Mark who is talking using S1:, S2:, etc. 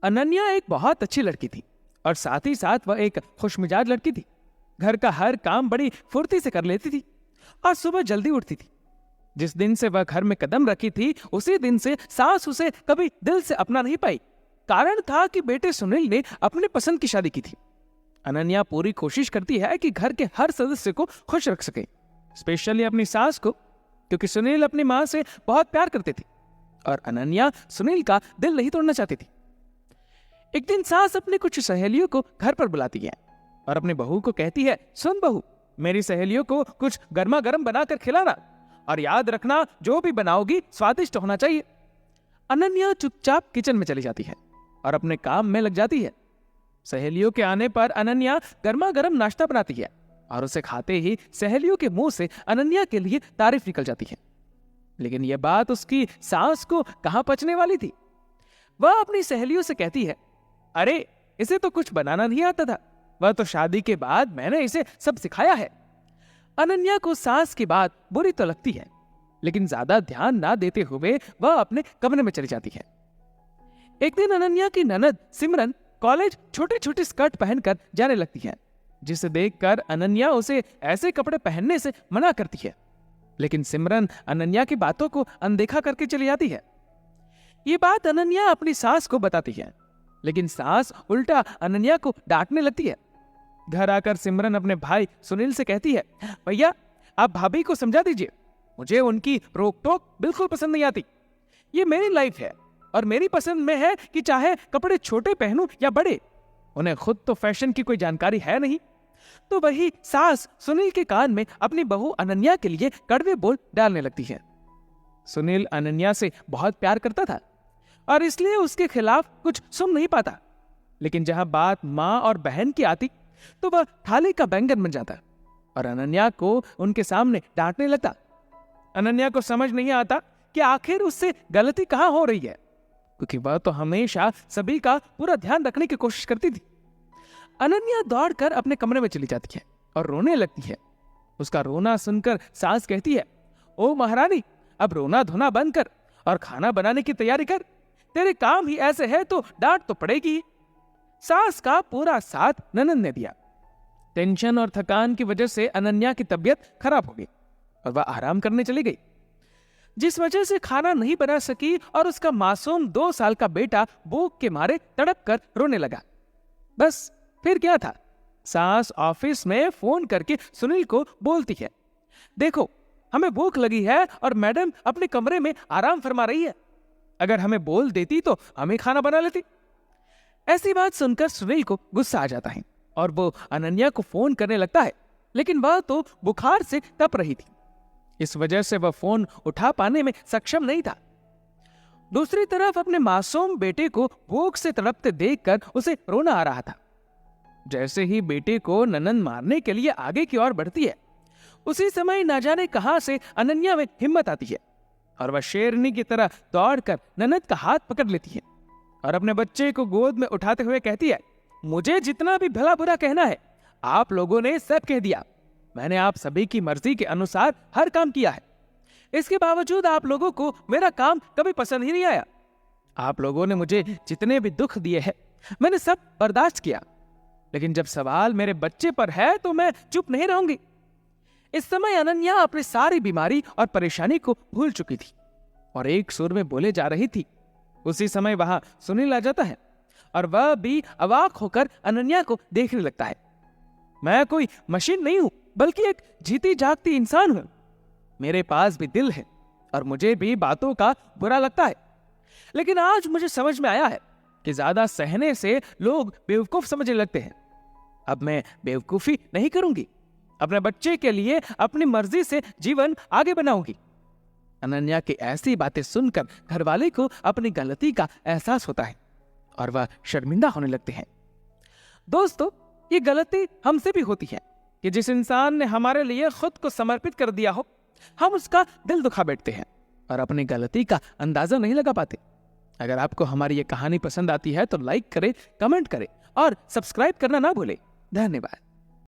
S1: अनन्या एक बहुत अच्छी लड़की थी और साथ ही साथ वह एक खुशमिजाज लड़की थी। घर का हर काम बड़ी फुर्ती से कर लेती थी और सुबह जल्दी उठती थी। जिस दिन से वह घर में कदम रखी थी उसी दिन से सास उसे कभी दिल से अपना नहीं पाई। कारण था कि बेटे सुनील ने अपने पसंद की शादी की थी। अनन्या पूरी कोशिश करती है कि घर के हर सदस्य को खुश रख सके, स्पेशली अपनी सास को, क्योंकि सुनील अपनी मां से बहुत प्यार करते थे और अनन्या सुनील का दिल नहीं तोड़ना चाहती थी। एक दिन सास अपनी कुछ सहेलियों को घर पर बुलाती है और अपनी बहू को कहती है, सुन बहू, मेरी सहेलियों को कुछ गर्मा गर्म बनाकर खिलाना और याद रखना जो भी बनाओगी स्वादिष्ट होना चाहिए। अनन्या चुपचाप किचन में चली जाती है और अपने काम में लग जाती है। सहेलियों के आने पर अनन्या गर्मा गर्म नाश्ता बनाती है और उसे खाते ही सहेलियों के मुंह से अनन्या के लिए तारीफ निकल जाती है। लेकिन यह बात उसकी सास को कहां पचने वाली थी। वह अपनी सहेलियों से कहती है, अरे इसे तो कुछ बनाना नहीं आता था, वह तो शादी के बाद मैंने इसे सब सिखाया है। अनन्या को सास की बात बुरी तो लगती है, लेकिन ज्यादा ध्यान ना देते हुए वह अपने कमरे में चली जाती है। एक दिन अनन्या की ननद सिमरन कॉलेज छोटे छोटे स्कर्ट पहनकर जाने लगती है, जिसे देखकर अनन्या उसे ऐसे कपड़े पहनने से मना करती है। लेकिन सिमरन अनन्या की बातों को अनदेखा करके चली जाती है। ये बात अनन्या अपनी सास को बताती है, लेकिन सास उल्टा अनन्या को डांटने लगती है। घर आकर सिमरन अपने भाई सुनील से कहती है, भैया आप भाभी को समझा दीजिए, मुझे उनकी रोक टोक बिल्कुल पसंद नहीं आती। ये मेरी लाइफ है और मेरी पसंद में है कि चाहे कपड़े छोटे पहनूं या बड़े। उन्हें खुद तो फैशन की कोई जानकारी है नहीं। तो वही सास सुनील के कान में अपनी बहू अनन्या के लिए कड़वे बोल डालने लगती है। सुनील अनन्या से बहुत प्यार करता था और इसलिए उसके खिलाफ कुछ सुन नहीं पाता। लेकिन जहां बात मां और बहन की आती तो वह थाली का बैंगन बन जाता और अनन्या को उनके सामने डांटने लगता। अनन्या को समझ नहीं आता कि आखिर उससे गलती कहां हो रही है, क्योंकि वह तो हमेशा सभी का पूरा ध्यान रखने की कोशिश करती थी। अनन्या दौड़कर अपने कमरे में चली जाती है और रोने लगती है। उसका रोना सुनकर सास कहती है, ओ महारानी, अब रोना धोना बंद कर और खाना बनाने की तैयारी कर। तेरे काम ही ऐसे है तो डांट तो पड़ेगी। सास का पूरा साथ ननद ने दिया। टेंशन और थकान की वजह से अनन्या की तबीयत खराब हो गई और वह आराम करने चली गई, जिस वजह से खाना नहीं बना सकी और उसका मासूम 2 साल का बेटा भूख के मारे तड़प कर रोने लगा। बस फिर क्या था, सास ऑफिस में फोन करके सुनील को बोलती है, देखो हमें भूख लगी है और मैडम अपने कमरे में आराम फरमा रही है, अगर हमें बोल देती तो हमें खाना बना लेती। ऐसी बात सुनकर सुनील को गुस्सा आ जाता है और वो अनन्या को फोन करने लगता है, लेकिन वह तो बुखार से तप रही थी। इस वजह से वह फोन उठा पाने में सक्षम नहीं था। दूसरी तरफ अपने मासूम बेटे को भूख से तड़पते देखकर उसे रोना आ रहा था। जैसे ही बेटे को ननद मारने के लिए आगे की ओर बढ़ती है, उसी समय न जाने कहां से अनन्या में हिम्मत आती है और वह शेरनी की तरह दौड़कर ननद का हाथ पकड़ लेती है और अपने बच्चे को गोद में उठाते हुए कहती है, मुझे जितना भी भला बुरा कहना है आप लोगों ने सब कह दिया। मैंने आप सभी की मर्जी के अनुसार हर काम किया है, इसके बावजूद आप लोगों को मेरा काम कभी पसंद ही नहीं आया। आप लोगों ने मुझे जितने भी दुख दिए हैं मैंने सब बर्दाश्त किया, लेकिन जब सवाल मेरे बच्चे पर है तो मैं चुप नहीं रहूंगी। इस समय अनन्या अपनी सारी बीमारी और परेशानी को भूल चुकी थी और एक सुर में बोले जा रही थी। उसी समय वहां सुनील आ जाता है और वह भी अवाक होकर अनन्या को देखने लगता है। मैं कोई मशीन नहीं हूं, बल्कि एक जीती जागती इंसान हूं। मेरे पास भी दिल है और मुझे भी बातों का बुरा लगता है, लेकिन आज मुझे समझ में आया है कि ज्यादा सहने से लोग बेवकूफ समझने लगते हैं। अब मैं बेवकूफी नहीं करूंगी, अपने बच्चे के लिए अपनी मर्जी से जीवन आगे बनाऊंगी। अनन्या की ऐसी बातें सुनकर घरवाले को अपनी गलती का एहसास होता है और वह शर्मिंदा होने लगते हैं। दोस्तों, ये गलती हमसे भी होती है कि जिस इंसान ने हमारे लिए खुद को समर्पित कर दिया हो, हम उसका दिल दुखा बैठते हैं और अपनी गलती का अंदाजा नहीं लगा पाते। अगर आपको हमारी ये कहानी पसंद आती है तो लाइक करें, कमेंट करें और सब्सक्राइब करना ना भूलें। धन्यवाद।